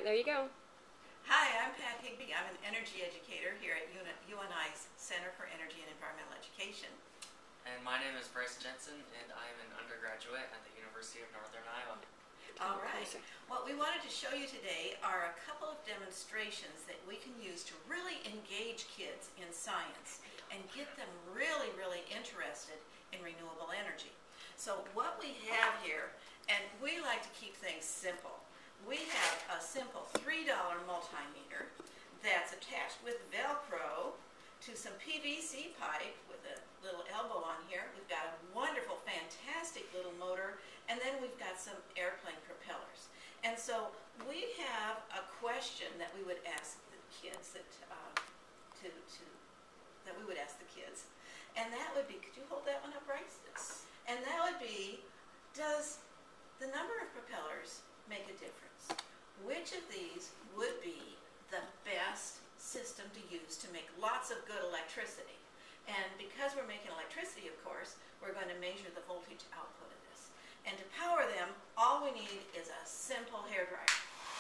right, there you go. Hi, I'm Pat Higby. I'm an energy educator here at UNI's Center for Energy and Environmental Education. And my name is Bryce Jensen, and I am an undergraduate at the University of Northern Iowa. All right. What we wanted to show you today are a couple of demonstrations that we can use to really engage kids in science and get them really, really interested in renewable energy. So what we have here, and we like to keep things simple. We have a simple $3 multimeter that's attached with Velcro to some PVC pipe with a little elbow on here. We've got a wonderful, fantastic little motor, and then we've got some airplane propellers. And so we have a question that we would ask the kids and that would be, could you hold that one up, Bryce? Yes. And that would be, does the number of propellers make a difference? Which of these would be the best system to use to make lots of good electricity? And because we're making electricity, of course, we're going to measure the voltage output of this. And to power them, all we need is a simple hairdryer,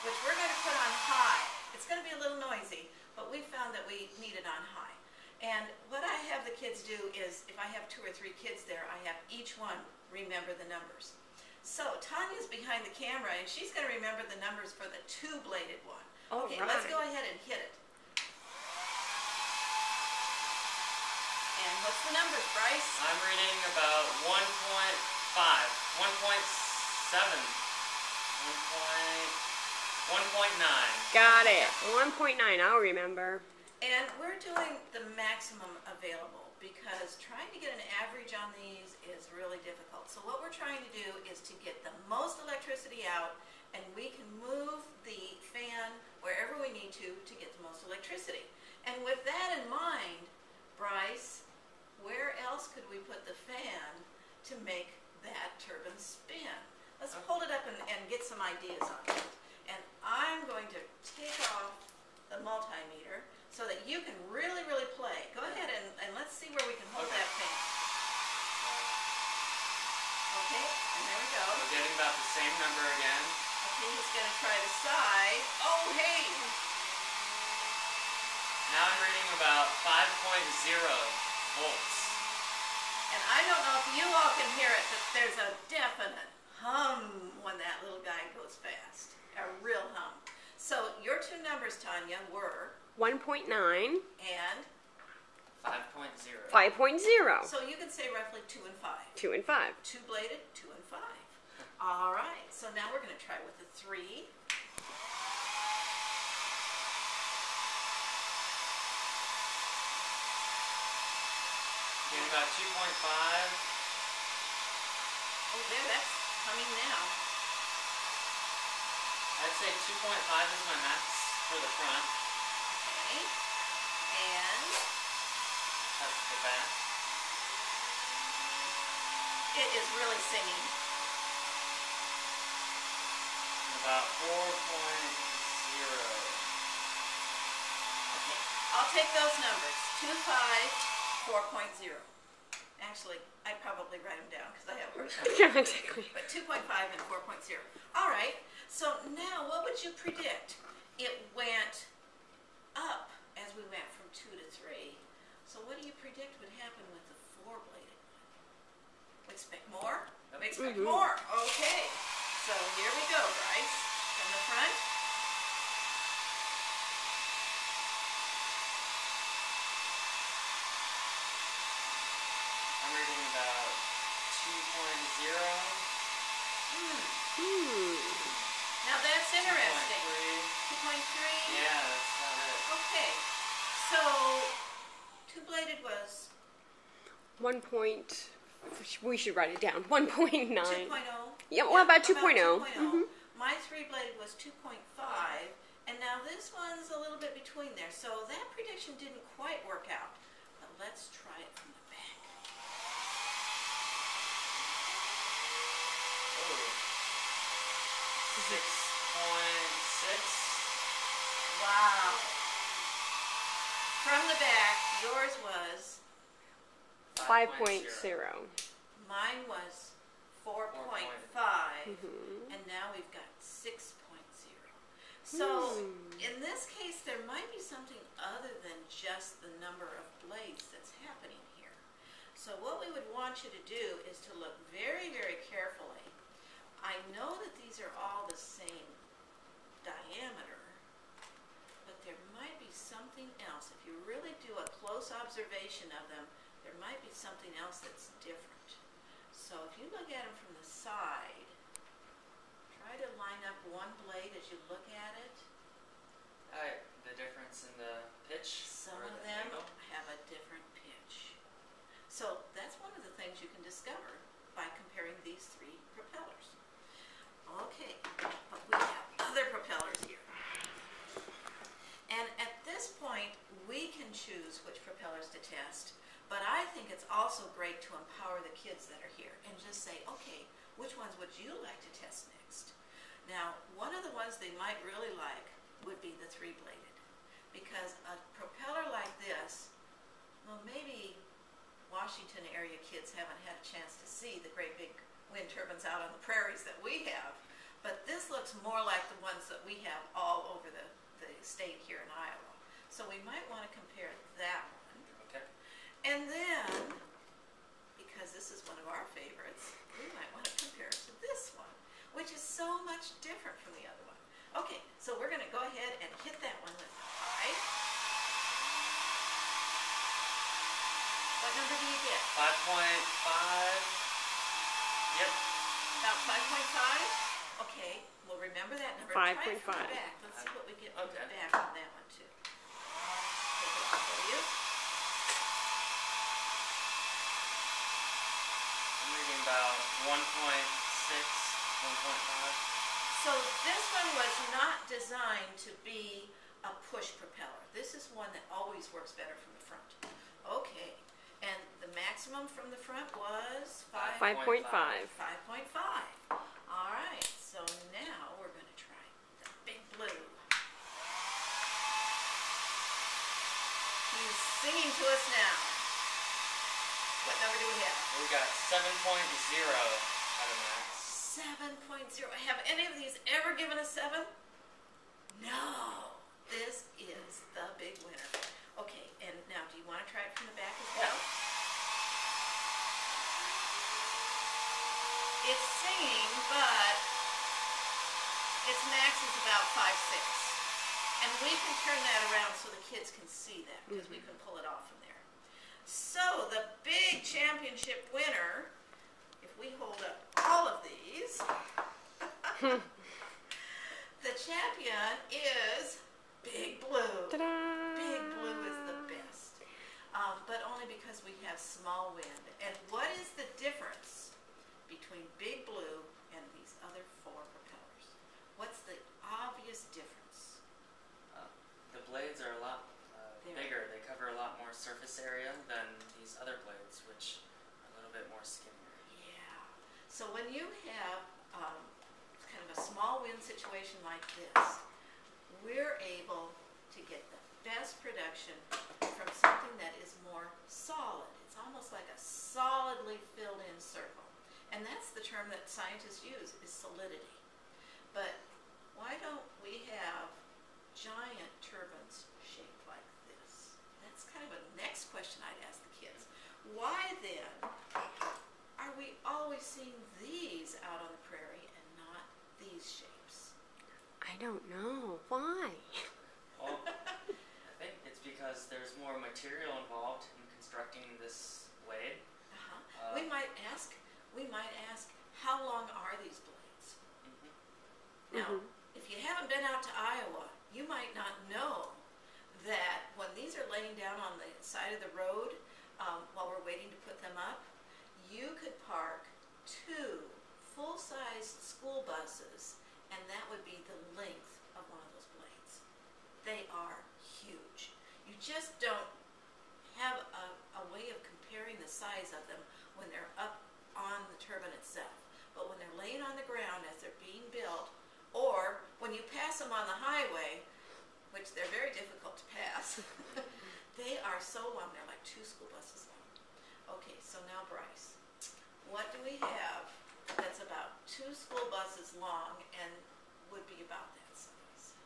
which we're going to put on high. It's going to be a little noisy, but we found that we need it on high. And what I have the kids do is, if I have 2 or 3 kids there, I have each one remember the numbers. So Tanya's behind the camera, and she's going to remember the numbers for the 2-bladed one. Okay, let's go ahead and hit it. And what's the numbers, Bryce? I'm reading about 1.5, 1.7, 1.9. Got it. 1.9, I'll remember. And we're doing the maximum available because trying to get an average on these is really difficult. So what we're trying to do is to get the most electricity out, and we can move the fan wherever we need to get the most electricity. And with that in mind, Bryce, where else could we put the fan to make that turbine spin? Let's hold it up and get some ideas on it. And I'm going to take off the multimeter so that you can really, really play. Go ahead and let's see where we can hold that fan. Okay, and there we go. We're getting about the same number again. Okay, he's going to try the side. Oh, hey! Now I'm reading about 5.0 volts. And I don't know if you all can hear it, but there's a definite hum when that little guy goes fast. A real hum. So your 2 numbers, Tanya, were 1.9 and 5.0. 5.0. So you can say roughly 2 and 5. 2 and 5. 2-bladed, 2 and 5. All right. So now we're going to try with the 3. Getting about 2.5. Oh, there, that's coming now. I'd say 2.5 is my max for the front. Okay. And that's the back. It is really singing. About 4.0. Okay. I'll take those numbers. 2, 5, 4.0. Actually, I probably write them down because I have a hard time. Yeah, exactly. But 2.5 and 4.0. All right. So now, what would you predict? It went up as we went from 2 to 3. So what do you predict would happen with the 4-bladed one? We expect more? We expect more. Okay. So here we go, Bryce. From the front. I'm reading about 2.0. Now that's interesting. 2.3? Yeah, that's about it. Okay. So 2-bladed was 1 point. We should write it down. 1.9. 2.0. Yeah, what about 2.0? My 3-bladed was 2.5, and now this one's a little bit between there. So that prediction didn't quite work out. But let's try it from the back. Oh. 6.6. Wow. From the back, yours was 5.0. Mine was 4.5, and now we've got 6.0. So in this case, there might be something other than just the number of blades that's happening here. So what we would want you to do is to look very, very carefully. I know that these are all the same diameter, but there might be something else. If you really do a close observation of them, there might be something else that's different. So if you look at them from the side, try to line up one blade as you look at it. The difference in the pitch? Some or of the them angle? have a different pitch. So that's one of the things you can discover by comparing these three propellers. Okay, but we have other propellers here. And at this point, we can choose which propellers to test, but I think it's also great to empower the kids that are here and just say, okay, which ones would you like to test next? Now, one of the ones they might really like would be the three-bladed, because a propeller like this, well, maybe Washington area kids haven't had a chance to see the great big wind turbines out on the prairies that we have, but this looks more like the ones that we have all over the state here in Iowa. So we might want to compare that one. Okay. And then, because this is one of our favorites, we might want to compare it to this one, which is so much different from the other one. Okay, so we're going to go ahead and hit that one with 5. What number do you get? 5.5. Yep. About 5.5? Okay, well remember that number. Try it from the 5.5. back. Let's see what we get from the Okay. back on that one too. Take it off for you. I'm reading about 1.6, 1.5. So this one was not designed to be a push propeller. This is one that always works better from the front. Okay, and the maximum from the front was 5.5. 5.5. All right, so now we're going to try the big blue. He's singing to us now. What number do we have? We got 7.0 out of max. 7.0. Have any of these ever given a 7? No. This is the big winner. Okay, and now do you want to try it from the back as well? Yeah. It's singing, but its max is about 5.6. And we can turn that around so the kids can see that, because we can pull it off from there. So the big championship winner, if we hold up all of these, the champion is Big Blue. Ta-da! Big Blue is the best, but only because we have small wind. And what is the difference between Big Blue and these other 4 propellers? What's the obvious difference? The blades are a lot bigger. They cover a lot more surface area than these other blades, which are a little bit more skinnier. Yeah. So when you have kind of a small wind situation like this, we're able to get the best production from something that is more solid. It's almost like a solidly filled in circle. And that's the term that scientists use, is solidity. But why don't we have giant turbines shaped like this? That's kind of a next question I'd ask the kids. Why then are we always seeing these out on the prairie and not these shapes? I don't know. Why? Well, I think it's because there's more material involved in constructing this blade. We might ask, how long are these blades? Now, if you haven't been out to Iowa, you might not know that when these are laying down on the side of the road while we're waiting to put them up, you could park 2 full-sized school buses, and that would be the length of one of those blades. They are huge. You just don't have a way of comparing the size of them when they're up on the turbine itself. But when they're laying on the ground as they're being built, or when you pass them on the highway, which they're very difficult to pass, they are so long, they're like 2 school buses long. Okay, so now Bryce, what do we have that's about 2 school buses long and would be about that size?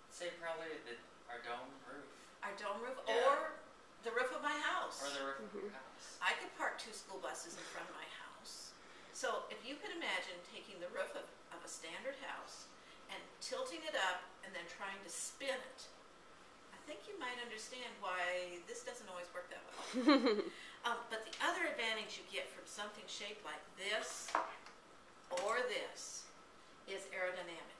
Say probably our dome roof. Our dome roof, Yeah. or the roof of my house. Or the roof of your house. I could park 2 school buses in front of my house. So if you could imagine taking the roof of a standard house and tilting it up and then trying to spin it, I think you might understand why this doesn't always work that well. But the other advantage you get from something shaped like this or this is aerodynamic.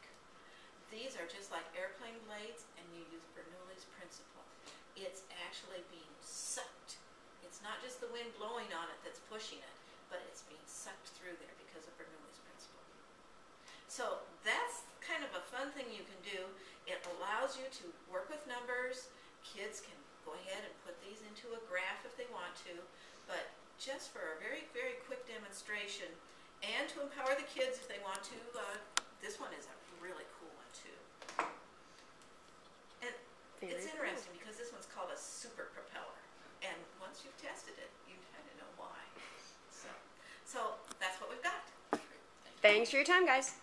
These are just like airplane blades, and you use Bernoulli's principle. It's actually being sucked. It's not just the wind blowing on it that's pushing it, but it's being sucked through there because of Bernoulli's principle. So that's kind of a fun thing you can do. It allows you to work with numbers. Kids can go ahead and put these into a graph if they want to, but just for a very, very quick demonstration and to empower the kids if they want to, this one is a really cool one too. And it's interesting because this one's called a super propeller, and once you've tested it, you kind of know why. So that's what we've got. Thanks for your time, guys.